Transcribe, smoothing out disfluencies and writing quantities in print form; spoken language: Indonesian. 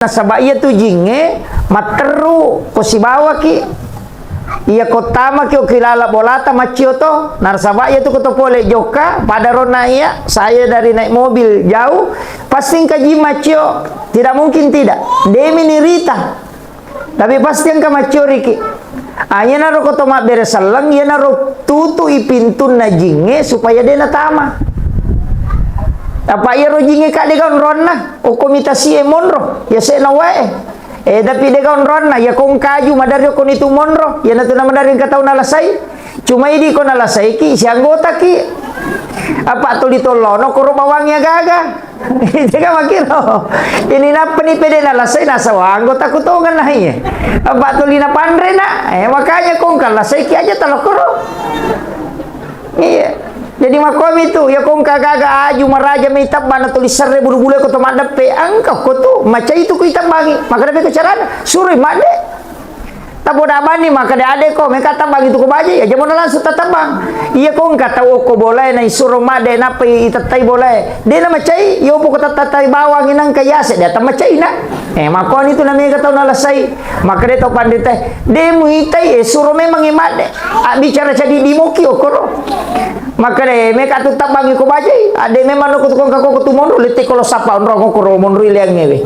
Nasaba iya tu jinge materu ko si bawa ki iya kotama ki kilala bolata macio to narsaba iya tu koto pole joka pada rona iya saya dari naik mobil jauh pasti kaji macio tidak mungkin tidak demi nirita tapi pasti angka macio riki anya naro koto mak beresalang iya naro tutu ipintun na jinge supaya dia natama apa iya rojinge kak degaun ronna o komitasi e monro ya se na wae tapi degaun ronna ya kong kaju madari ko nitu monro ya natu na madari katau nalasai cuma idi ko nalasai ki si anggota ki apa tuli tolono ko bawangnya gaga tega makiro ini na pani pede nalasai nasa anggota ko tongan na iya apa tuli na pandre na makanya kong kalasai ki aja talokoro iya. Jadi makom itu ya kong kagaga aju maraja mitap mana tulis serre bulu-bulu ko to madape angka ko to maca itu ko itam bangi maka dapat kecaran suri made taboda bani maka ade ko me kata bangi to ko baje ya jamon langsung tatabang iya kong kata ko boleh na isuro made na pe itatai boleh de na macai yo po ko tatai bawang inang kayase de ta macai na makon itu namanya kata nalasai maka de to pandite de muitai suro memang imade bicara jadi dimoki okoro maka deh mereka tuh tak bangi ko baje ade memang ko tukang kako tu monro lete kalau sapa onro ko ro monro ile ngewe